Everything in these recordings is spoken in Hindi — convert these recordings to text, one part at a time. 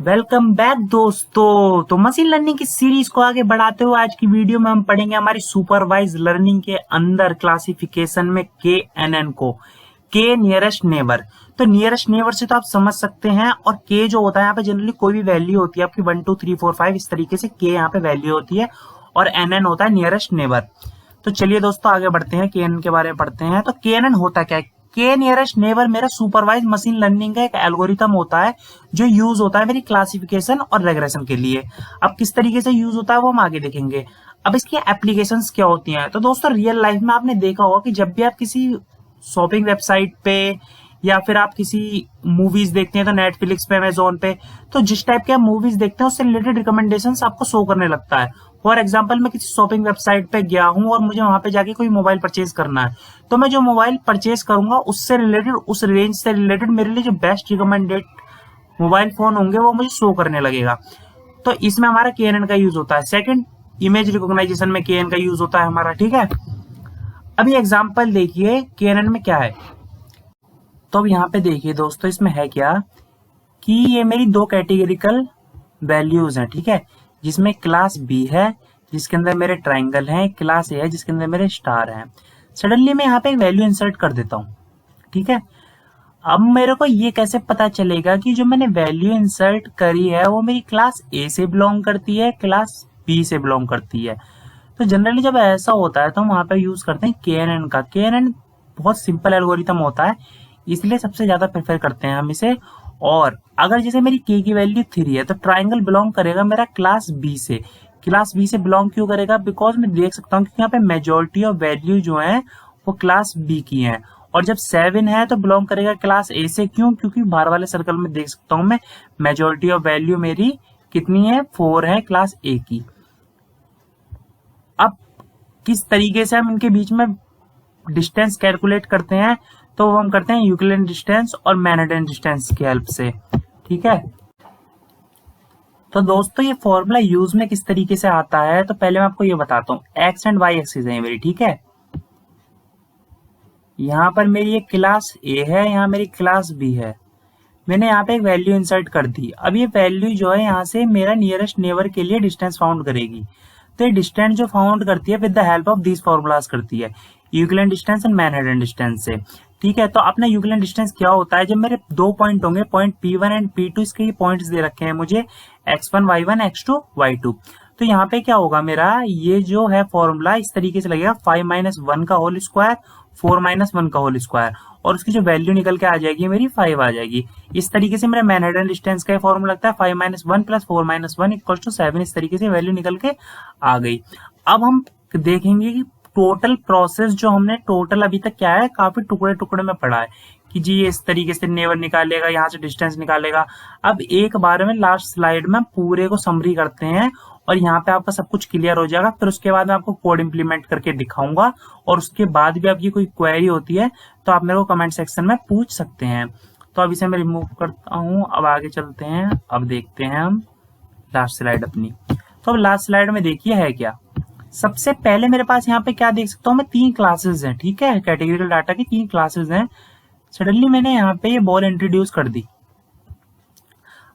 वेलकम बैक दोस्तों। तो मशीन लर्निंग की सीरीज को आगे बढ़ाते हुए आज की वीडियो में हम पढ़ेंगे हमारी सुपरवाइज लर्निंग के अंदर क्लासिफिकेशन में के एन एन को, के नियरेस्ट नेबर। तो नियरेस्ट नेबर से तो आप समझ सकते हैं, और के जो होता है यहाँ पे जनरली कोई भी वैल्यू होती है आपकी 1 2 3 4 5 इस तरीके से के यहाँ पे वैल्यू होती है, और एन एन होता है नियरेस्ट नेबर। तो चलिए दोस्तों आगे बढ़ते हैं, के एन एन के बारे में पढ़ते हैं। तो के एन एन होता क्या है? के नियरेस्ट नेबर मेरा सुपरवाइज मशीन लर्निंग का एक एल्गोरिथम होता है जो यूज होता है मेरी क्लासिफिकेशन और रेग्रेशन के लिए। अब किस तरीके से यूज होता है वो हम आगे देखेंगे। अब इसकी एप्लीकेशंस क्या होती हैं? तो दोस्तों रियल लाइफ में आपने देखा होगा कि जब भी आप किसी शॉपिंग वेबसाइट पे या फिर आप किसी मूवीज देखते हैं तो नेटफ्लिक्स पे, अमेजोन पे, तो जिस टाइप के आप मूवीज देखते हैं उससे रिलेटेड रिकमेंडेशंस आपको शो करने लगता है। फॉर एग्जाम्पल मैं किसी शॉपिंग वेबसाइट पे गया हूं और मुझे वहां पे जाके कोई मोबाइल परचेज करना है, तो मैं जो मोबाइल परचेज करूंगा उससे रिलेटेड, उस रेंज से रिलेटेड मेरे लिए जो बेस्ट रिकमेंडेड मोबाइल फोन होंगे वो मुझे शो करने लगेगा। तो इसमें हमारा केएनएन का यूज होता है। सेकंड, इमेज रिकॉग्नाइजेशन में केएनएन का यूज होता है हमारा। ठीक है, अभी एग्जाम्पल देखिए केएनएन में क्या है। तो अब यहाँ पे देखिए दोस्तों, इसमें है क्या कि ये मेरी दो कैटेगरिकल वैल्यूज हैं। ठीक है, जिसमें क्लास बी है जिसके अंदर मेरे ट्राइंगल हैं, क्लास ए है जिसके अंदर मेरे स्टार हैं। सडनली मैं यहाँ पे एक वैल्यू इंसर्ट कर देता हूँ। ठीक है, अब मेरे को ये कैसे पता चलेगा कि जो मैंने वैल्यू इंसर्ट करी है वो मेरी क्लास ए से बिलोंग करती है, क्लास बी से बिलोंग करती है? तो जनरली जब ऐसा होता है तो हम वहां पे यूज करते हैं केएनएन का। केएनएन बहुत सिंपल एल्गोरिथम होता है, इसलिए सबसे ज्यादा प्रेफर करते हैं हम इसे। और अगर जैसे मेरी के की वैल्यू 3 है तो ट्राइंगल बिलोंग करेगा मेरा क्लास बी से। क्लास बी से बिलोंग क्यों करेगा? बिकॉज मैं देख सकता हूँ कि यहाँ पे मेजोरिटी ऑफ वैल्यू जो है वो क्लास बी की है। और जब 7 है तो बिलोंग करेगा क्लास ए से। क्यों? क्योंकि बाहर वाले सर्कल में देख सकता हूँ मैं मेजोरिटी ऑफ वैल्यू मेरी कितनी है, 4 है क्लास ए की। अब किस तरीके से हम इनके बीच में डिस्टेंस कैलकुलेट करते हैं? तो हम करते हैं यूक्लिडियन डिस्टेंस और मैनहट्टन डिस्टेंस की हेल्प से। ठीक है, तो दोस्तों ये फॉर्मूला यूज में किस तरीके से आता है, तो पहले मैं आपको ये बताता हूँ। एक्स एंड वाई एक्सिस है मेरी। ठीक है, यहाँ पर मेरी एक क्लास ए है, यहाँ मेरी क्लास बी है। मैंने यहाँ पे एक वैल्यू इंसर्ट कर दी। अब ये वैल्यू जो है यहाँ से मेरा नियरेस्ट नेबर के लिए डिस्टेंस फाउंड करेगी। तो ये डिस्टेंस जो फाउंड करती है with the help of this formulas करती है, Euclidean distance and Manhattan distance से। ठीक है, तो अपना यूक्लिडियन डिस्टेंस क्या होता है? जब मेरे दो पॉइंट होंगे, पॉइंट P1 एंड P2, इसके ये पॉइंट्स दे रखे हैं मुझे, x1 y1 x2 y2। तो यहाँ पे क्या होगा मेरा, ये जो है फॉर्मूला इस तरीके से लगेगा 5 - 1 का होल स्क्वायर, 4 - 1 का होल स्क्वायर, और उसकी जो वैल्यू निकल के आ जाएगी मेरी 5 आ जाएगी। इस तरीके से मेरा मैनहट्टन डिस्टेंस का फॉर्मूला लगता है 5 - 1 + 4 - 1 = 7। इस तरीके से वैल्यू निकल के आ गई। अब हम देखेंगे कि टोटल प्रोसेस जो हमने टोटल अभी तक क्या है, काफी टुकड़े टुकड़े में पढ़ा है कि जी ये इस तरीके से नेबर निकालेगा, यहाँ से डिस्टेंस निकालेगा। अब एक बार में लास्ट स्लाइड में पूरे को समरी करते हैं और यहाँ पे आपका सब कुछ क्लियर हो जाएगा। फिर उसके बाद मैं आपको कोड इंप्लीमेंट करके दिखाऊंगा, और उसके बाद भी आपकी कोई क्वेरी होती है तो आप मेरे को कमेंट सेक्शन में पूछ सकते हैं। तो अब इसे मैं रिमूव करता हूँ। अब आगे चलते हैं, अब देखते हैं हम लास्ट स्लाइड अपनी। तो अब लास्ट स्लाइड में देखिए है क्या। सबसे पहले मेरे पास यहाँ पे क्या देख सकता हूँ मैं, 3 क्लासेस हैं। ठीक है, कैटेगरिकल डाटा की 3 क्लासेस हैं। सडनली मैंने यहाँ पे ये बॉल इंट्रोड्यूस कर दी।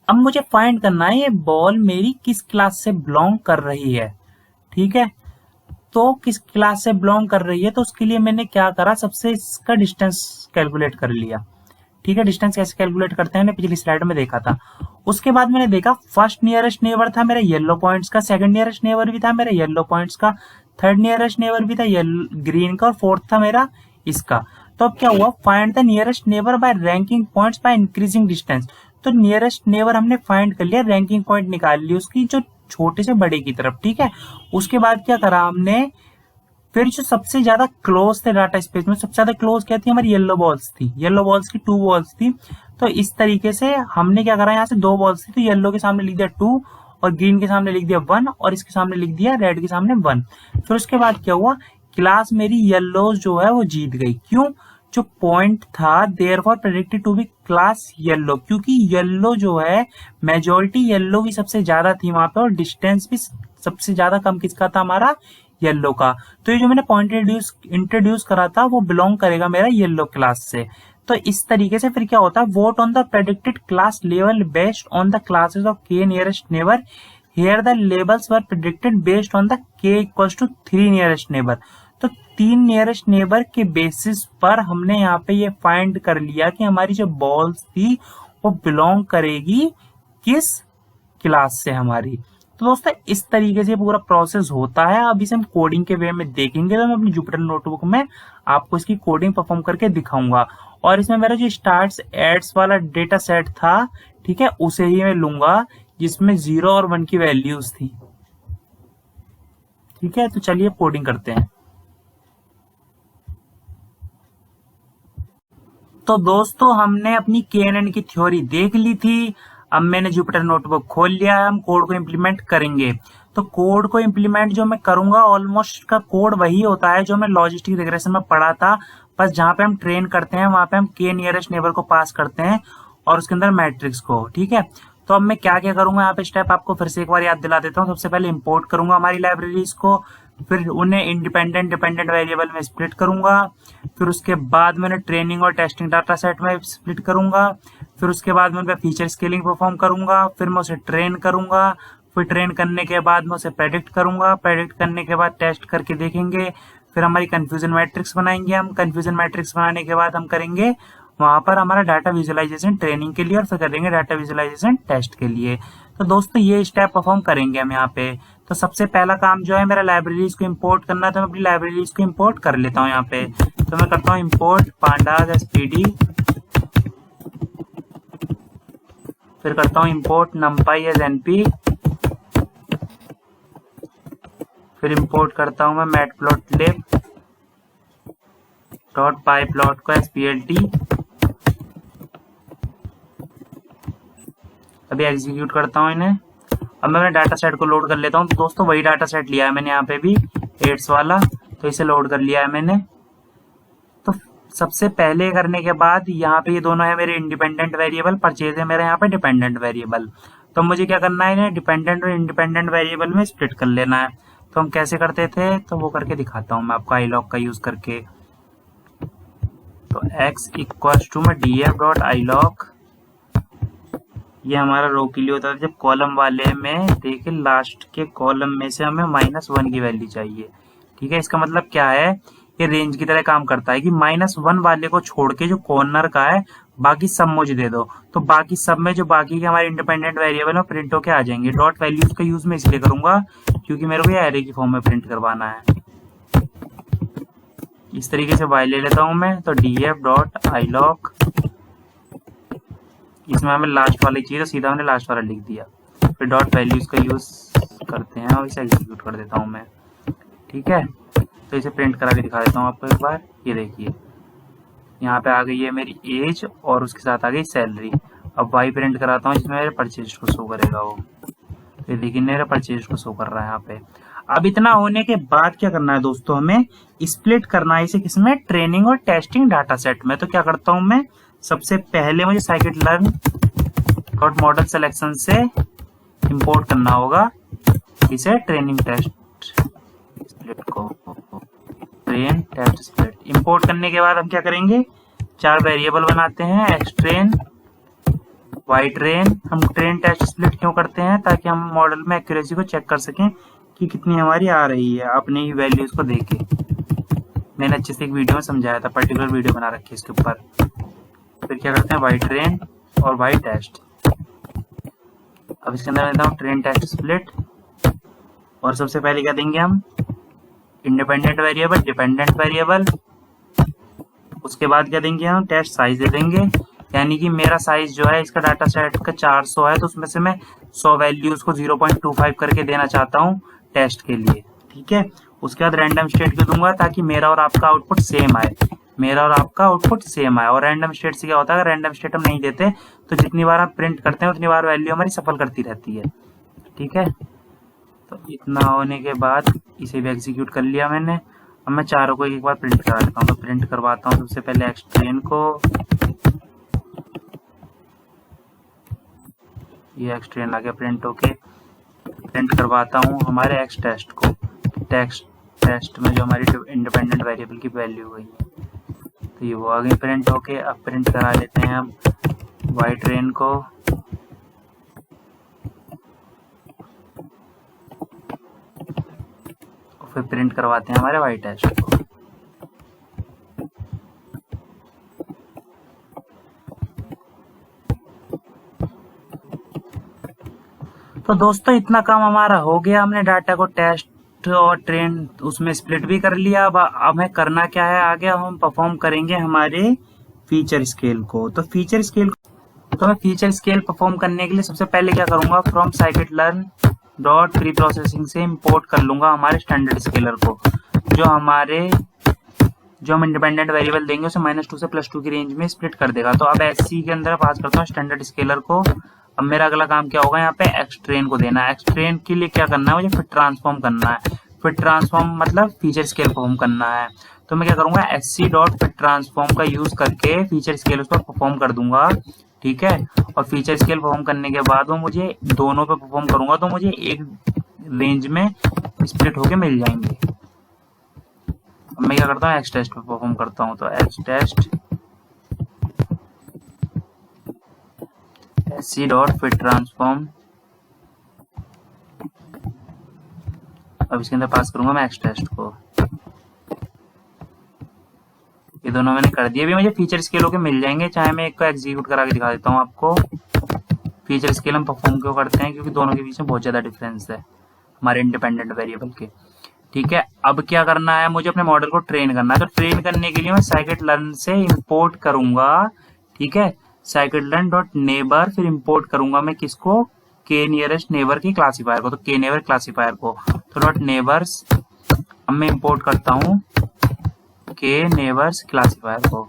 अब मुझे फाइंड करना है ये बॉल मेरी किस क्लास से बिलोंग कर रही है। ठीक है, तो किस क्लास से बिलोंग कर रही है, तो उसके लिए मैंने क्या करा, सबसे इसका डिस्टेंस कैलकुलेट कर लिया। ठीक है, डिस्टेंस कैसे कैलकुलेट करते हैं पिछली स्लाइड में देखा था। उसके बाद मैंने देखा फर्स्ट नियरेस्ट नेबर था मेरा येलो पॉइंट्स का, सेकंड नियरेस्ट नेबर भी था मेरा येलो पॉइंट्स का, थर्ड नियरेस्ट नेबर भी था ग्रीन का, और फोर्थ था मेरा इसका। तो अब क्या हुआ, find the nearest neighbour by ranking points by increasing distance. तो नियरेस्ट नेबर हमने फाइंड कर लिया, रैंकिंग पॉइंट निकाल ली उसकी जो छोटे से बड़े की तरफ। ठीक है, उसके बाद क्या करा हमने, फिर जो सबसे ज्यादा क्लोज थे डाटा स्पेस में, सबसे ज्यादा क्लोज क्या थी हमारी, येलो बॉल्स थी। येलो बॉल्स की 2 बॉल्स थी। तो इस तरीके से हमने क्या करा, यहाँ से 2 बॉल्स थी तो येलो के सामने लिख दिया 2, और ग्रीन के सामने लिख दिया 1, और इसके सामने लिख दिया रेड के सामने 1। फिर उसके बाद क्या हुआ, क्लास मेरी येलो जो है वो जीत गई। क्यों? जो पॉइंट था therefore predicted to be class yellow, क्योंकि येलो जो है मेजोरिटी येलो की सबसे ज्यादा थी वहां पे, और डिस्टेंस भी सबसे ज्यादा कम किसका था, हमारा येलो का। तो ये जो मैंने पॉइंट इंट्रोड्यूस करा था वो बिलोंग करेगा मेरा येलो क्लास से। तो इस तरीके से फिर क्या होता है, vote on the predicted class level based on the classes of K nearest neighbour, here the labels were predicted based on the K equals to 3 nearest neighbour. तो 3 नियरेस्ट नेबर के बेसिस पर हमने यहाँ पे ये फाइंड कर लिया कि हमारी जो बॉल्स थी वो बिलोंग करेगी किस क्लास से हमारी। तो दोस्तों इस तरीके से पूरा प्रोसेस होता है। अब इसे हम कोडिंग के वे में देखेंगे, तो मैं अपनी जुपिटर नोटबुक में आपको इसकी कोडिंग परफॉर्म करके दिखाऊंगा। और इसमें मेरा जो स्टार्ट्स एड्स वाला डेटा सेट था, ठीक है, उसे ही मैं लूंगा जिसमें 0 और 1 की वैल्यूज थी। ठीक है, तो चलिए कोडिंग करते हैं। तो दोस्तों हमने अपनी KNN की थ्योरी देख ली थी। अब मैंने जुपिटर नोटबुक खोल लिया है, हम कोड को इम्प्लीमेंट करेंगे। तो कोड को इम्प्लीमेंट जो मैं करूंगा, ऑलमोस्ट का कोड वही होता है जो मैं लॉजिस्टिक रिग्रेशन में पढ़ा था, बस जहां पे हम ट्रेन करते हैं वहां पे हम के नियरेस्ट नेबर को पास करते हैं और उसके अंदर मैट्रिक्स को। ठीक है, तो अब मैं क्या क्या करूंगा यहाँ पे स्टेप आपको फिर से एक बार याद दिला देता हूँ। सबसे पहले इंपोर्ट करूंगा हमारी लाइब्रेरीज को, फिर उन्हें इंडिपेंडेंट डिपेंडेंट वेरिएबल में स्प्लिट करूंगा, फिर उसके बाद में उन्हें ट्रेनिंग और टेस्टिंग डाटा सेट में स्प्लिट करूंगा, फिर उसके बाद में उन पर फीचर स्केलिंग परफॉर्म करूंगा, फिर मैं उसे ट्रेन करूंगा, फिर ट्रेन करने के बाद मैं उसे प्रेडिक्ट करूंगा, प्रेडिक्ट करने के बाद टेस्ट करके देखेंगे, फिर हमारी कंफ्यूजन मैट्रिक्स बनाएंगे हम। कंफ्यूजन मैट्रिक्स बनाने के बाद हम करेंगे वहां पर हमारा डाटा विजुअलाइजेशन ट्रेनिंग के लिए और फिर करेंगे डाटा विजुअलाइजेशन टेस्ट के लिए। तो दोस्तों ये स्टेप परफॉर्म करेंगे हम यहाँ पे। तो सबसे पहला काम जो है मेरा लाइब्रेरीज को इंपोर्ट करना है, तो मैं अपनी लाइब्रेरीज को इंपोर्ट कर लेता हूँ यहाँ पे। तो मैं करता हूँ इंपोर्ट pandas std, फिर करता हूँ इंपोर्ट numpy as np, फिर इंपोर्ट करता हूँ मैं matplotlib .pyplot को splt। अभी एग्जीक्यूट करता हूँ इन्हें। अब मैं डाटा सेट को लोड कर लेता हूँ। तो दोस्तों वही डाटा सेट लिया है मैंने यहाँ पे भी, एड्स वाला, तो इसे लोड कर लिया है मैंने। तो सबसे पहले करने के बाद यहाँ पे ये दोनों है मेरे इंडिपेंडेंट वेरिएबल, परचेज है मेरे यहाँ पे डिपेंडेंट वेरिएबल। तो मुझे क्या करना है, इन्हें डिपेंडेंट और इंडिपेंडेंट वेरिएबल में स्प्लिट कर लेना है। तो हम कैसे करते थे, तो वो करके दिखाता हूँ मैं आपको iLog का यूज करके। तो x इक्वल्स टू में df.ilog, ये हमारा रो के लिए होता है जब कॉलम वाले में देखिए लास्ट के कॉलम में से हमें -1 की वैल्यू चाहिए। ठीक है, इसका मतलब क्या है, ये रेंज की तरह काम करता है कि -1 वाले को छोड़ के जो कॉर्नर का है बाकी सब मुझे दे दो। तो बाकी सब में जो बाकी के हमारे इंडिपेंडेंट वेरिएबल में प्रिंट होके आ जाएंगे। डॉट वैल्यूज का यूज मैं इसलिए करूंगा क्योंकि मेरे को ये एरे की फॉर्म में प्रिंट करवाना है। इस तरीके से वाई ले लेता हूं मैं। तो df.ilog, इसमें हमें लास्ट वाली चाहिए तो सीधा हमने लास्ट वाला लिख दिया। फिर डॉट वैल्यूज का यूज करते हैं और इसे एग्जीक्यूट कर देता हूं मैं। ठीक है, तो इसे प्रिंट करा के दिखा देता हूं आपको एक बार। ये देखिए यहाँ पे आ गई है मेरी एज और उसके साथ आ गई सैलरी। अब वाई प्रिंट कराता हूँ जिसमें मेरे परचेज को शो करेगा वो। तो देखिए मेरा परचेज को शो कर रहा है यहाँ पे। अब इतना होने के बाद क्या करना है दोस्तों, हमें स्प्लिट करना है इसे किसमें, ट्रेनिंग और टेस्टिंग डाटा सेट में। तो क्या करता हूं मैं, सबसे पहले मुझे scikit-learn डॉट मॉडल सिलेक्शन से इंपोर्ट करना होगा इसे ट्रेनिंग टेस्ट स्प्लिट को, ट्रेन टेस्ट स्प्लिट। इंपोर्ट करने के बाद हम क्या करेंगे, 4 वेरिएबल बनाते हैं, xtrain, ytrain। हम ट्रेन टेस्ट स्प्लिट क्यों करते हैं, ताकि हम मॉडल में एक्यूरेसी को चेक कर सकें कि कितनी हमारी आ रही है अपने ही वैल्यूज को देके। मैंने अच्छे से एक वीडियो में समझाया था, पर्टिकुलर वीडियो बना रखी है इसके ऊपर। फिर क्या करते हैं, ytrain और ytest। अब इसके अंदर देता हूँ ट्रेन टेस्ट स्प्लिट और सबसे पहले क्या देंगे हम, इंडिपेंडेंट वेरिएबल, डिपेंडेंट वेरिएबल। उसके बाद क्या देंगे हम, टेस्ट साइज दे देंगे। यानी कि मेरा साइज जो है इसका डाटा सेट का 400 है, तो उसमें से मैं 100 वैल्यूज को 0.25 करके देना चाहता हूँ टेस्ट के लिए। ठीक है, उसके बाद रैंडम स्टेट को दूंगा ताकि मेरा और आपका आउटपुट सेम आए, मेरा और आपका आउटपुट सेम आए। और रैंडम स्टेट से क्या होता है, अगर रैंडम स्टेट हम नहीं देते तो जितनी बार हम प्रिंट करते हैं उतनी बार वैल्यू हमारी सफल करती रहती है। ठीक है, तो इतना होने के बाद इसे भी एग्जीक्यूट कर लिया मैंने। अब मैं चारों को एक बार प्रिंट करा देता हूँ। तो प्रिंट करवाता हूँ सबसे पहले xtrain को, ये xtrain आगे प्रिंट होके प्रिंट करवाता हूँ हमारे xtest को। टेस्ट में जो हमारी इंडिपेंडेंट वेरिएबल की वैल्यू हुई है, तो ये वो आ गई प्रिंट होके। अब प्रिंट करा लेते हैं हम वाई ट्रेन को। फिर प्रिंट करवाते हैं हमारे वाई टेस्ट को। तो दोस्तों इतना काम हमारा हो गया, हमने डाटा को टेस्ट और ट्रेन उसमें स्प्लिट भी कर लिया। अब हमें करना क्या है आगे, हम परफॉर्म करेंगे हमारे फीचर स्केल को। तो फीचर स्केल मैं फीचर स्केल परफॉर्म करने के लिए सबसे पहले क्या करूंगा, from scikit-learn dot pre processing से इंपोर्ट कर लूंगा हमारे स्टैंडर्ड स्केलर को, जो हम इंडिपेंडेंट वेरिएबल देंगे उसे -2 से +2 की रेंज में स्प्लिट कर देगा। तो अब एससी के अंदर पास करता हूँ स्टैंडर्ड स्केलर को। अब मेरा अगला काम क्या होगा, यहाँ पे एक्सट्रेन को देना है। एक्सट्रेन के लिए क्या करना है, मुझे फिट ट्रांसफॉर्म करना है। फिट ट्रांसफॉर्म मतलब फीचर स्केल परफॉर्म करना है। तो मैं क्या करूंगा, sc डॉट फिट ट्रांसफॉर्म का यूज करके फीचर स्केल उस पर परफॉर्म कर दूंगा, ठीक है। और फीचर स्केल परफॉर्म करने के बाद वो मुझे दोनों पे परफॉर्म करूंगा तो मुझे एक रेंज में स्प्लिट होके मिल जाएंगे। अब मैं क्या करता हूँ, एक्स टेस्ट पे परफॉर्म करता हूँ। तो X test sc dot fit transform, अब इसके अंदर पास करूंगा मैं एक्स टेस्ट को। ये दोनों मैंने कर दिए। अभी मुझे फीचर स्केल होके मिल जाएंगे, चाहे मैं एक को एग्जीक्यूट करा के दिखा देता हूँ आपको। फीचर स्केल हम परफॉर्म क्यों करते हैं, क्योंकि दोनों के बीच में बहुत ज्यादा डिफरेंस है हमारे इंडिपेंडेंट वेरिएबल के, ठीक है। अब क्या करना है, मुझे अपने मॉडल को ट्रेन करना है। तो ट्रेन करने के लिए मैं scikit-learn से इंपोर्ट करूंगा, ठीक है, scikit-learn डॉट नेबर, फिर इंपोर्ट करूंगा मैं किसको, के नियरेस्ट नेबर की क्लासीफायर को, तो के नेबर क्लासीफायर को। तो डॉट नेबर्स, अब मैं इंपोर्ट करता हूँ के नेबर्स क्लासीफायर को।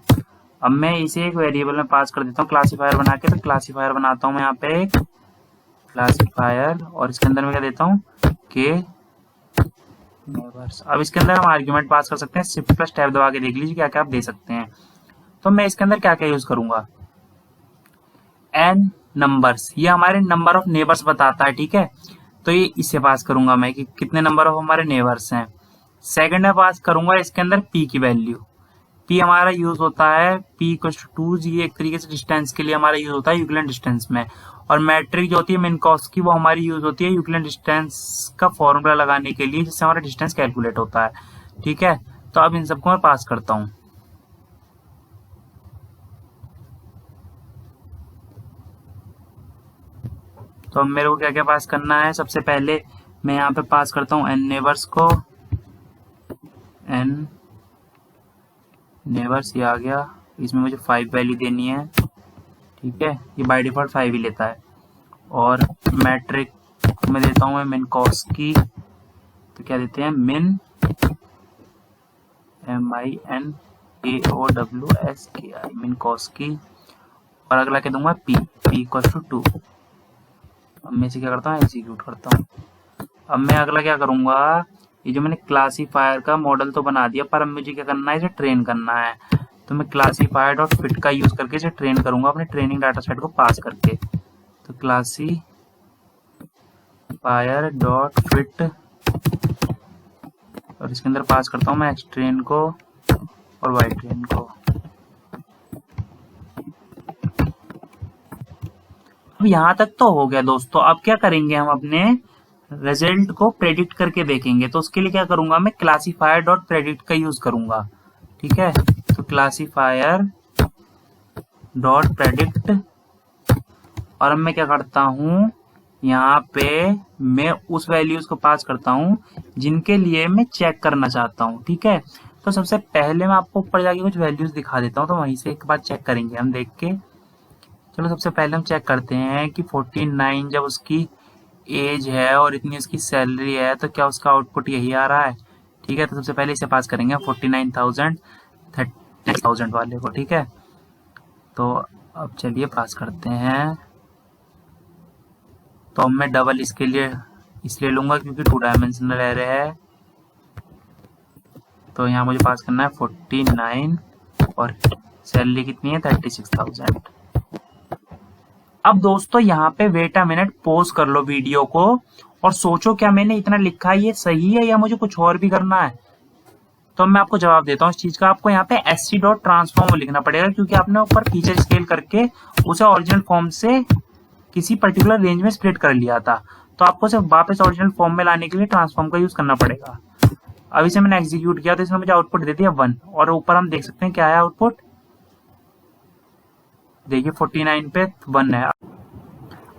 अब मैं इसे एक वेरिएबल में पास कर देता हूँ क्लासीफायर बना के। तो क्लासीफायर बनाता हूँ मैं यहाँ पे एक क्लासीफायर, और इसके अंदर मैं क्या देता हूँ, के नेबर्स। अब इसके अंदर हम आर्ग्यूमेंट पास कर सकते हैं। शिफ्ट प्लस टैब दबा के देख लीजिए क्या क्या आप दे सकते हैं। तो मैं इसके अंदर क्या क्या यूज करूंगा, एन नंबर्स, ये हमारे नंबर ऑफ नेबर्स बताता है, ठीक है। तो ये इससे पास करूंगा मैं कि कितने नंबर ऑफ हमारे नेबर्स हैं। सेकंड में पास करूंगा इसके अंदर पी की वैल्यू। पी हमारा यूज होता है पी इक्वल टू 2, ये एक तरीके से डिस्टेंस के लिए हमारा यूज होता है यूक्लिडियन डिस्टेंस में। और मैट्रिक जो होती है मिनकॉस्की, वो हमारी यूज होती है यूक्लिडियन डिस्टेंस का फॉर्मूला लगाने के लिए, जिससे हमारा डिस्टेंस कैलकुलेट होता है, ठीक है। तो अब इन सबको मैं पास करता हूँ। तो अब मेरे को क्या क्या पास करना है, सबसे पहले मैं यहाँ पे पास करता हूँ एन नेबर्स को, एन नेबर्स, ये आ गया। इसमें मुझे 5 वैल्यू देनी है, ठीक है, ये बाय डिफॉल्ट 5 ही लेता है। और मैट्रिक में देता हूँ मैं मिनकॉस्की, तो क्या देते हैं, मिन MINKOWSKI, मिनकॉस्की। और अगला क्या दूंगा, पी इक्वल टू 2। अब मैं इसे क्या करता हूँ, एग्जीक्यूट करता हूँ। अब मैं अगला क्या करूंगा, ये जो मैंने क्लासीफायर का मॉडल तो बना दिया, पर अब मुझे क्या करना है, इसे ट्रेन करना है। तो मैं क्लासीफायर डॉट फिट का यूज करके इसे ट्रेन करूंगा अपने ट्रेनिंग डाटा सेट को पास करके। तो क्लासीफायर डॉट फिट, और इसके अंदर पास करता हूँ मैं एक्स ट्रेन को और वाई ट्रेन को। अब यहाँ तक तो हो गया दोस्तों। अब क्या करेंगे, हम अपने रिजल्ट को प्रेडिक्ट करके देखेंगे। तो उसके लिए क्या करूंगा, मैं क्लासीफायर डॉट प्रेडिक्ट का यूज करूंगा, ठीक है। तो क्लासीफायर डॉट प्रेडिक्ट, और अब मैं क्या करता हूँ, यहाँ पे मैं उस वैल्यूज को पास करता हूँ जिनके लिए मैं चेक करना चाहता हूँ, ठीक है। तो सबसे पहले मैं आपको ऊपर जाके कुछ वैल्यूज दिखा देता हूँ, तो वहीं से एक बार चेक करेंगे हम देख के। चलो सबसे पहले हम चेक करते हैं कि 49 जब उसकी एज है और इतनी उसकी सैलरी है, तो क्या उसका आउटपुट यही आ रहा है, ठीक है। तो सबसे पहले इसे पास करेंगे 49,000 30,000 वाले को, ठीक है। तो अब चलिए पास करते हैं। तो अब मैं डबल इसके लिए इसलिए लूंगा क्योंकि 2 डायमेंशनल एरे है। तो यहाँ मुझे पास करना है 49 और सैलरी कितनी है 36,000। अब दोस्तों यहाँ पे वेट अ मिनट, पॉज कर लो वीडियो को और सोचो क्या मैंने इतना लिखा है ये सही है या मुझे कुछ और भी करना है। तो मैं आपको जवाब देता हूँ इस चीज का। आपको यहाँ पे एससी डॉट ट्रांसफॉर्म लिखना पड़ेगा, क्योंकि आपने ऊपर फीचर स्केल करके उसे ओरिजिनल फॉर्म से किसी पर्टिकुलर रेंज में स्प्लिट कर लिया था, तो आपको सिर्फ वापस ओरिजिनल फॉर्म में लाने के लिए ट्रांसफॉर्म का यूज करना पड़ेगा। अब इसे मैंने एग्जीक्यूट किया तो इसने मुझे आउटपुट दे दिया 1, और ऊपर हम देख सकते हैं क्या है आउटपुट, देखिए 49 पे 1 है।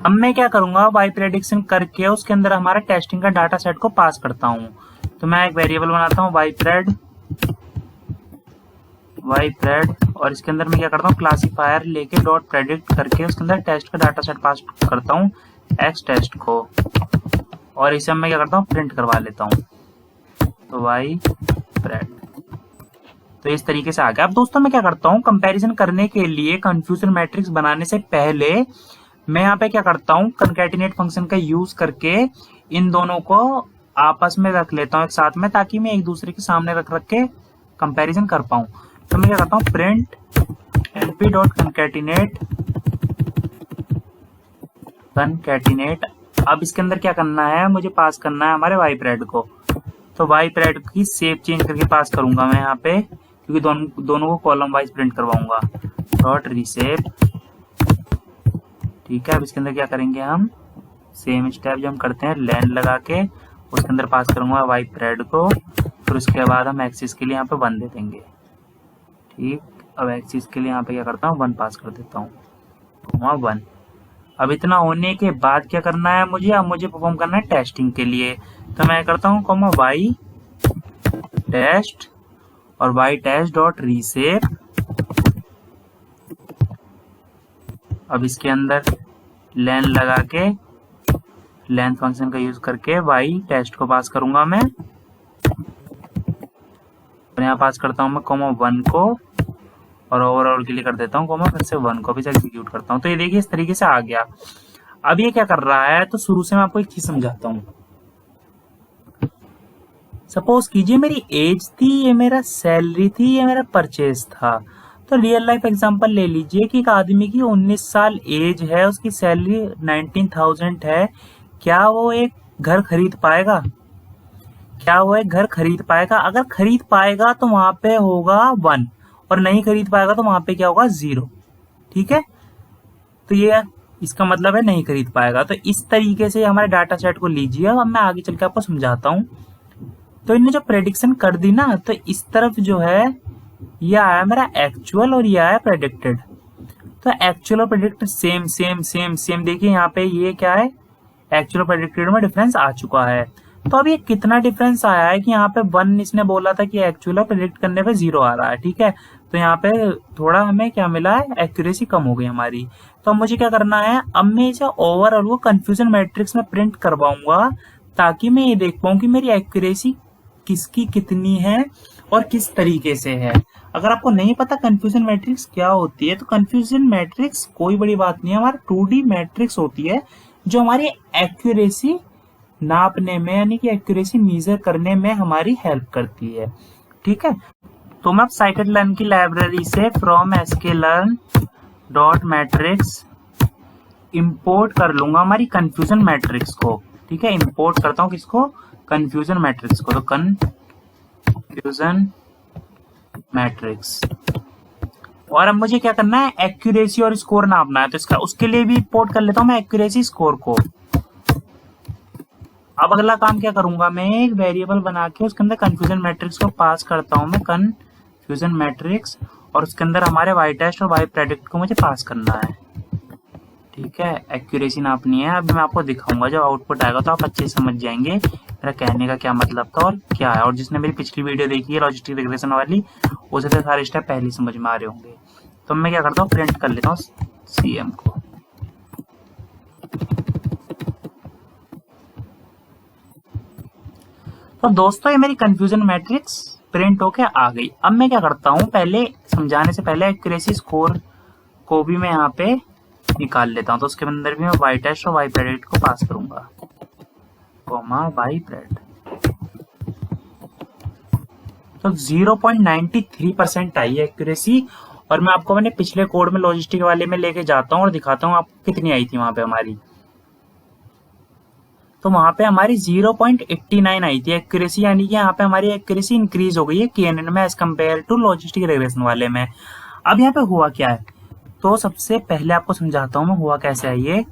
अब मैं क्या करूंगा, वाई प्रेडिक्शन करके उसके अंदर हमारा टेस्टिंग का डाटा सेट को पास करता हूँ। तो मैं एक वेरिएबल बनाता हूँ वाई प्रेड, और इसके अंदर मैं क्या करता हूँ, क्लासीफायर लेके डॉट प्रेडिक्ट करके उसके अंदर टेस्ट का डाटा सेट पास करता हूँ एक्स टेस्ट को, और इसे मैं क्या करता हूँ, प्रिंट करवा लेता हूँ, तो वाई प्रेड। तो इस तरीके से आ गया। अब दोस्तों मैं क्या करता हूँ, कंपैरिजन करने के लिए कंफ्यूजन मैट्रिक्स बनाने से पहले मैं यहाँ पे क्या करता हूँ, कंकैटिनेट फंक्शन का यूज करके इन दोनों को आपस में रख लेता हूँ एक साथ में, ताकि मैं एक दूसरे के सामने रख के कंपैरिजन कर पाऊँ। तो मैं क्या करता हूँ, प्रिंट np डॉट कंकैटिनेट। अब इसके अंदर क्या करना है, मुझे पास करना है हमारे वाई प्रेड को। तो वाई प्रेड की शेप चेंज करके पास करूंगा मैं यहाँ पे, क्योंकि दोनों को कॉलम वाइज प्रिंट करवाऊंगा, डॉट रीसेप। ठीक है, अब इसके अंदर क्या करेंगे, हम सेम स्टेप जो हम करते हैं लेन लगा के उसके अंदर पास करूंगा वाई प्रेड को, फिर उसके बाद हम एक्सिस के लिए यहाँ पे 1 दे देंगे। ठीक, अब एक्सिस के लिए यहाँ पे क्या करता हूँ, 1 पास कर देता हूँ, 1। अब इतना होने के बाद क्या करना है मुझे, अब मुझे परफॉर्म करना है टेस्टिंग के लिए। तो मैं करता हूँ कॉमा वाई टेस्ट और वाई टेस्ट डॉट रीसेप। अब इसके अंदर लेन लगा के लेंथ फंक्शन का यूज करके वाई टेस्ट को पास करूंगा मैं, और यहाँ पास करता हूँ मैं कॉमा 1 को, और ओवरऑल के लिए कर देता हूँ कॉमा फिर से 1 को भी एग्जीक्यूट करता हूँ। तो ये देखिए इस तरीके से आ गया। अब ये क्या कर रहा है, तो शुरू से मैं आपको एक चीज समझाता हूँ। सपोज कीजिए मेरी एज थी, ये मेरा सैलरी थी, ये मेरा परचेज था। तो रियल लाइफ एग्जांपल ले लीजिए कि एक आदमी की 19 साल एज है, उसकी सैलरी 19,000 है। क्या वो एक घर खरीद पाएगा? अगर खरीद पाएगा तो वहां पे होगा 1, और नहीं खरीद पाएगा तो वहां पे क्या होगा, 0। ठीक है, तो ये इसका मतलब है नहीं खरीद पाएगा। तो इस तरीके से हमारे डाटा सेट को लीजिए। अब मैं आगे चल के आपको समझाता हूँ। तो इन्हें जो प्रेडिक्शन कर दी ना, तो इस तरफ जो है ये आया मेरा एक्चुअल और ये आया प्रेडिक्टेड। तो एक्चुअल और predicted same same same same, देखिए यहाँ पे ये क्या है, एक्चुअल और प्रेडिक्टेड में डिफरेंस आ चुका है। तो अब ये कितना डिफरेंस आया है कि यहाँ पे 1 इसने बोला था कि एक्चुअल और प्रेडिक्ट करने पे 0 आ रहा है। ठीक है, तो यहाँ पे थोड़ा हमें क्या मिला है, एक्यूरेसी कम हो गई हमारी। तो अब मुझे क्या करना है, अब मैं इसे ओवरऑल वो कंफ्यूजन मैट्रिक्स में प्रिंट करवाऊंगा, ताकि मैं ये देख पाऊं कि मेरी एक्यूरेसी किसकी कितनी है और किस तरीके से है। अगर आपको नहीं पता कंफ्यूजन मैट्रिक्स क्या होती है, तो कंफ्यूजन मैट्रिक्स कोई बड़ी बात नहीं है, हमारा 2D मैट्रिक्स होती है जो हमारी एक्यूरेसी नापने में, यानी कि एक्यूरेसी मेजर करने में हमारी हेल्प करती है। ठीक है, तो मैं साइकिट लर्न की लाइब्रेरी से from sklearn dot matrix import कर लूंगा हमारी कंफ्यूजन मैट्रिक्स को। ठीक है, इंपोर्ट करता हूँ किसको, कंफ्यूजन मैट्रिक्स को। तो कंफ्यूजन मैट्रिक्स, और अब मुझे क्या करना है, एक्यूरेसी और स्कोर नापना है। तो इसका उसके लिए भी इंपोर्ट कर लेता हूँ मैं एक्यूरेसी स्कोर को। अब अगला काम क्या करूंगा, मैं एक वेरिएबल बना के उसके अंदर कंफ्यूजन मैट्रिक्स को पास करता हूँ मैं, कंफ्यूजन मैट्रिक्स, और उसके अंदर हमारे वाई टेस्ट और वाई प्रेडिक्ट को मुझे पास करना है। ठीक है, एक्यूरेसी नापनी है। अब मैं आपको दिखाऊंगा, जब आउटपुट आएगा तो आप अच्छे से समझ जाएंगे मेरा कहने का क्या मतलब था और क्या है। और जिसने मेरी पिछली वीडियो देखी है लॉजिस्टिक रिग्रेशन वाली, उसे तो सारे स्टेप पहले ही समझ में आ रहे होंगे। तो मैं क्या करता हूँ, प्रिंट कर लेता हूँ CM को। तो दोस्तों ये मेरी कंफ्यूजन मैट्रिक्स प्रिंट होके आ गई। अब मैं क्या करता हूँ, पहले समझाने से पहले एक्यूरेसी स्कोर को भी मैं यहाँ पे निकाल लेता हूँ। तो उसके अंदर भी मैं वाई टेस्ट और वाई प्रेडिक्ट को पास करूंगा, कॉमा वाई प्रेड। तो 0.93% आई है एक्यूरेसी। और मैं आपको मैंने पिछले कोड में लॉजिस्टिक वाले में लेके जाता हूँ और दिखाता हूँ आपको कितनी आई थी वहां पे हमारी। तो वहां पे हमारी 0.89 आई थी एक्यूरेसी, यानी कि यहाँ पे हमारी एक्यूरेसी इंक्रीज हो गई है KNN में as compare to logistic regression वाले में। अब यहाँ पे हुआ क्या है, तो सबसे पहले आपको समझाता हूँ मैं हुआ कैसे है ये।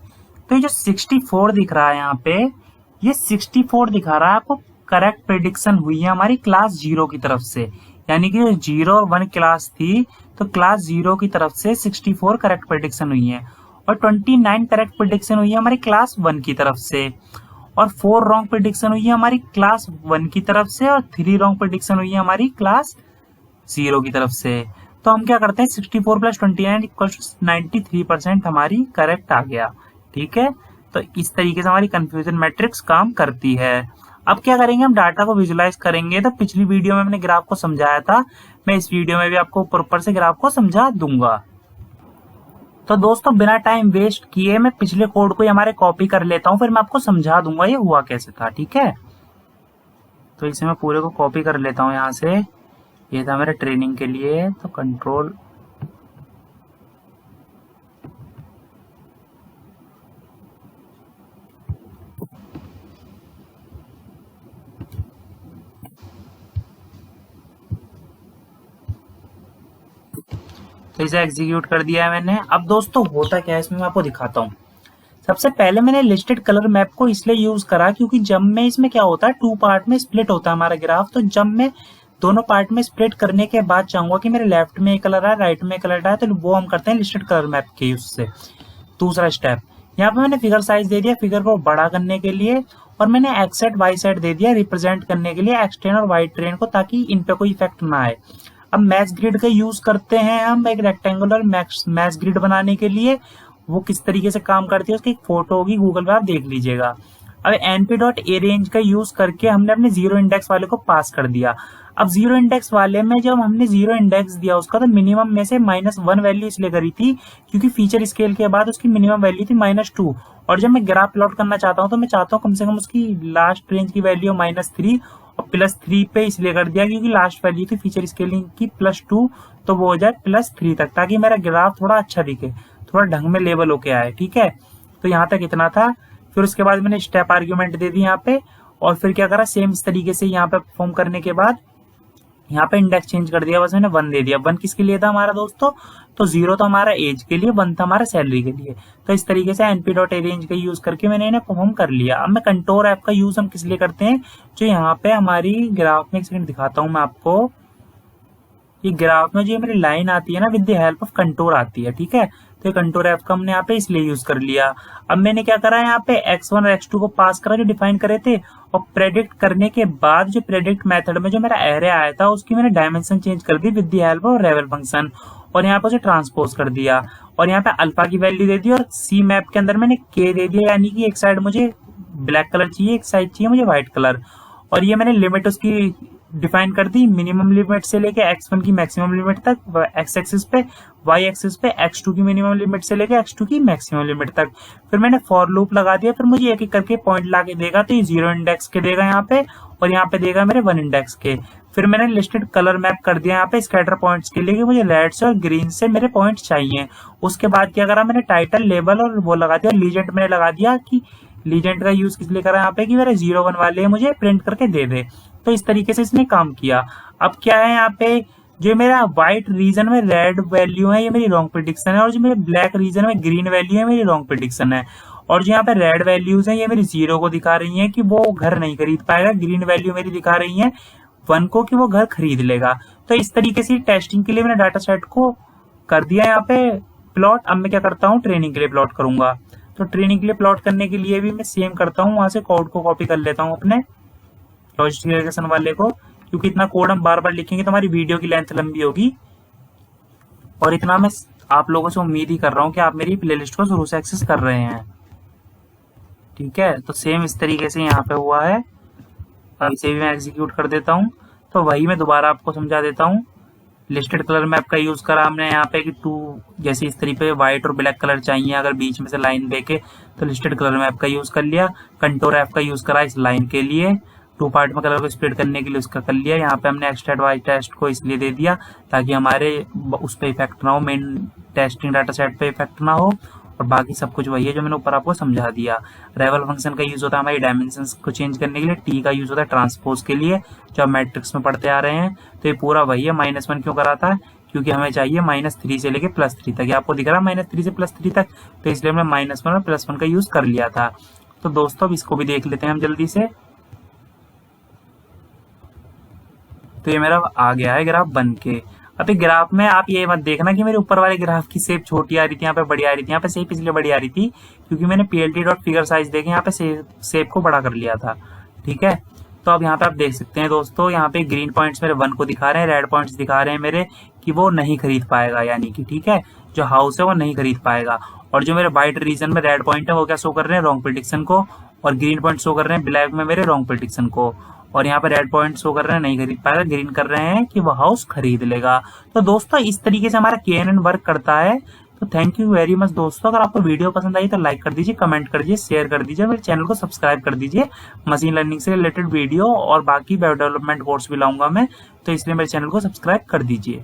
तो ये जो 64 दिख रहा है यहाँ पे, ये 64 दिखा रहा है आपको करेक्ट प्रेडिक्शन हुई है हमारी क्लास 0 की तरफ से, यानी कि 0 और 1 क्लास थी, तो क्लास 0 की तरफ से 64 करेक्ट प्रेडिक्शन हुई है, और 29 करेक्ट प्रेडिक्शन हुई है हमारी क्लास 1 की तरफ से, और 4 रॉन्ग प्रेडिक्शन हुई है हमारी क्लास 1 की तरफ से, और 3 रॉन्ग प्रेडिक्शन हुई है हमारी क्लास 0 की तरफ से। तो हम क्या करते हैं, 64 प्लस 29 इक्वल 93% हमारी करेक्ट आ गया। ठीक है, तो इस तरीके से हमारी कंफ्यूजन मैट्रिक्स काम करती है। अब क्या करेंगे, हम डाटा को विजुलाइज करेंगे। तो पिछली वीडियो में मैंने ग्राफ को समझाया था, मैं इस वीडियो में भी आपको ऊपर से ग्राफ को समझा दूंगा। तो दोस्तों बिना टाइम वेस्ट किए मैं पिछले कोड को हमारे कॉपी कर लेता हूँ, फिर मैं आपको समझा दूंगा ये हुआ कैसे था। ठीक है, तो इसे मैं पूरे को कॉपी कर लेता हूँ यहाँ से। ये था मेरे ट्रेनिंग के लिए, तो कंट्रोल तो इसे एग्जीक्यूट कर दिया है मैंने। अब दोस्तों होता क्या है इसमें मैं आपको दिखाता हूँ। सबसे पहले मैंने लिस्टेड कलर मैप को इसलिए यूज करा क्योंकि जब में इसमें क्या होता है, 2 पार्ट में स्प्लिट होता है हमारा ग्राफ। तो जब मैं दोनों पार्ट में स्प्लिट करने के बाद चाहूंगा कि मेरे लेफ्ट में एक कलर है, राइट में कलर है, तो वो हम करते हैं लिस्टेड कलर मैप के यूज से। दूसरा स्टेप, यहाँ पे मैंने फिगर साइज दे दिया फिगर को बड़ा करने के लिए, और मैंने एक्स सेट वाई सेट दे दिया रिप्रेजेंट करने के लिए एक्स ट्रेन और वाई ट्रेन को, ताकि इन पे कोई इफेक्ट ना आए। अब मैच ग्रिड का यूज करते हैं हम एक रेक्टेंगुलर मैच ग्रिड बनाने के लिए। वो किस तरीके से काम करती है उसकी एक फोटो होगी गूगल पे, आप देख लीजिएगा। अब np.arange का यूज करके हमने अपने 0 इंडेक्स वाले को पास कर दिया। अब 0 इंडेक्स वाले में जब हमने 0 इंडेक्स दिया उसका, तो मिनिमम में से -1 वैल्यू इसलिए करी थी क्योंकि फीचर स्केल के बाद उसकी मिनिमम वैल्यू थी -2। और जब मैं ग्राफ प्लॉट करना चाहता हूँ तो मैं चाहता हूँ कम से कम उसकी लास्ट रेंज की वैल्यू -3 और +3 पे इसलिए कर दिया क्योंकि लास्ट वैल्यू थी फीचर स्केलिंग की +2, तो वो हो जाए +3 तक, ताकि मेरा ग्राफ थोड़ा अच्छा दिखे, थोड़ा ढंग में लेवल होके आए। ठीक है, तो यहाँ तक इतना था। फिर उसके बाद मैंने स्टेप आर्ग्यूमेंट दे दी यहाँ पे, और फिर क्या करा सेम इस तरीके से यहाँ पे परफॉर्म करने के बाद यहाँ पे इंडेक्स चेंज कर दिया, बस मैंने 1 दे दिया। 1 किसके लिए था हमारा दोस्तों, तो 0 तो हमारा एज के लिए, 1 था हमारा सैलरी के लिए। तो इस तरीके से np.arange का यूज करके मैंने इन्हें परफॉर्म कर लिया। अब मैं कंटोर ऐप का यूज हम किस लिए करते हैं, जो यहाँ पे हमारी ग्राफ में, एक सेकंड दिखाता हूँ मैं आपको। ये ग्राफ में जो मेरी लाइन आती है ना, with the help of contour आती है। ठीक है, तो ये कंटोर ऐप का हमने यहाँ पे इसलिए यूज कर लिया। अब मैंने क्या करा यहाँ पे x1 और x2 को पास करा जो डिफाइन करे थे, और प्रेडिक्ट करने के बाद जो प्रेडिक्ट मेथड में जो मेरा एरे आया था उसकी मैंने डायमेंशन चेंज कर दी with the help of revel function, और यहाँ पे उसे ट्रांसपोज कर दिया, और यहाँ पे अल्फा की वैल्यू दे दी, और सी मैप के अंदर मैंने k दे दिया, यानी कि एक साइड मुझे ब्लैक कलर चाहिए, एक साइड चाहिए मुझे व्हाइट कलर। और ये मैंने लिमिट उसकी डिफाइन कर दी मिनिमम लिमिट से लेके x1 की मैक्सिमम लिमिट तक x एक्सिस पे, y एक्सिस पे x2 की मिनिमम लिमिट से लेके x2 की मैक्सिमम लिमिट तक। फिर मैंने फॉर लूप लगा दिया, फिर मुझे एक एक करके पॉइंट लाके देगा, तो ये 0 इंडेक्स के देगा यहाँ पे, और यहाँ पे देगा मेरे 1 इंडेक्स के। फिर मैंने लिस्टेड कलर मैप कर दिया यहाँ पे स्कैटर पॉइंट्स के लिए कि मुझे रेड से और ग्रीन से मेरे पॉइंट चाहिए। उसके बाद क्या करा मैंने टाइटल लेबल और वो लगा दिया, लीजेंड मैंने लगा दिया कि लीजेंड का यूज किस लिए करा यहाँ पे कि मेरे 0-1 वाले मुझे प्रिंट करके दे दे। तो इस तरीके से इसने काम किया। अब क्या है यहाँ पे, जो मेरा व्हाइट रीजन में रेड वैल्यू है ये मेरी रॉन्ग प्रेडिक्शन है, और जो मेरे ब्लैक रीजन में ग्रीन वैल्यू है मेरी रॉन्ग प्रेडिक्शन है। और जो यहाँ पे रेड वैल्यूज है ये मेरी 0 को दिखा रही है कि वो घर नहीं खरीद पाएगा, ग्रीन वैल्यू मेरी दिखा रही है 1 को कि वो घर खरीद लेगा। तो इस तरीके से टेस्टिंग के लिए मैंने डाटा सेट को कर दिया यहाँ पे प्लॉट। अब मैं क्या करता हूँ, ट्रेनिंग के लिए प्लॉट करूंगा। तो ट्रेनिंग के लिए प्लॉट करने के लिए भी मैं सेम करता हूँ, वहां से कोड को कॉपी कर लेता हूँ अपने लॉजिस्टिक रिग्रेशन वाले को, क्योंकि इतना कोड हम बार बार लिखेंगे तो हमारी वीडियो की लेंथ लंबी होगी। और इतना मैं आप लोगों से उम्मीद ही कर रहा हूँ कि आप मेरी प्लेलिस्ट को शुरू से एक्सेस कर रहे हैं। ठीक है, तो सेम इस तरीके से यहाँ पे हुआ है। अब इसे भी मैं एग्जीक्यूट कर देता हूँ। तो वही मैं दोबारा आपको समझा देता हूँ। लिस्टेड कलर मैप का यूज करा हमने यहाँ पे कि 2 जैसे इस तरीके पे व्हाइट और ब्लैक कलर चाहिए अगर बीच में से लाइन देके, तो लिस्टेड कलर मैप का यूज कर लिया। कंटोर ऐप का यूज करा इस लाइन के लिए, 2 पार्ट में कलर को स्प्लिट करने के लिए उसका कर लिया। यहाँ पे हमने एक्सटेट वाई टेस्ट को इसलिए दे दिया ताकि हमारे उस पर इफेक्ट ना हो, मेन टेस्टिंग डाटा सेट पे इफेक्ट ना हो। और बाकी सब कुछ वही है जो मैंने ऊपर आपको समझा दिया। रेवल फंक्शन का यूज होता है हमारी डायमेंशंस को चेंज करने के लिए, टी का यूज होता है ट्रांसपोज के लिए जो आप मैट्रिक्स में पढ़ते आ रहे हैं। तो ये पूरा वही है। -1 क्यों कराता है, क्योंकि हमें चाहिए -3 से लेके +3 तक। ये आपको दिख रहा है -3 से +3 तक, तो इसलिए हमने -1 और +1 का यूज कर लिया था। तो दोस्तों अब इसको भी देख लेते हैं हम जल्दी से। तो ये मेरा आ गया है ग्राफ बन के। अब ग्राफ में आप ये मत देखना कि मेरे ऊपर वाले ग्राफ की शेप छोटी आ रही थी, यहाँ पे बड़ी आ रही थी। यहाँ पे शेप इसलिए बड़ी आ रही थी क्योंकि मैंने plt.figure साइज देके यहाँ पे शेप को बड़ा कर लिया था। ठीक है, तो अब यहाँ पे आप देख सकते हैं दोस्तों, यहाँ पे ग्रीन पॉइंट्स मेरे 1 को दिखा रहे हैं, रेड पॉइंट्स दिखा रहे हैं मेरे कि वो नहीं खरीद पाएगा, यानी कि ठीक है जो हाउस है वो नहीं खरीद पाएगा। और जो मेरे व्हाइट रीजन में रेड पॉइंट है वो क्या शो कर रहे हैं, रॉन्ग प्रेडिक्शन को, और ग्रीन पॉइंट शो कर रहे हैं ब्लैक में मेरे रॉन्ग प्रेडिक्शन को। और यहाँ पे रेड पॉइंट शो कर रहे हैं नहीं खरीद पाएगा, ग्रीन कर रहे हैं कि वो हाउस खरीद लेगा। तो दोस्तों इस तरीके से हमारा KNN वर्क करता है। तो थैंक यू वेरी मच दोस्तों। अगर आपको वीडियो पसंद आई तो लाइक कर दीजिए, कमेंट कर दीजिए, शेयर कर दीजिए, मेरे चैनल को सब्सक्राइब कर दीजिए। मशीन लर्निंग से रिलेटेड वीडियो और बाकी वेब डेवलपमेंट कोर्स भी लाऊंगा मैं, तो इसलिए मेरे चैनल को सब्सक्राइब कर दीजिए।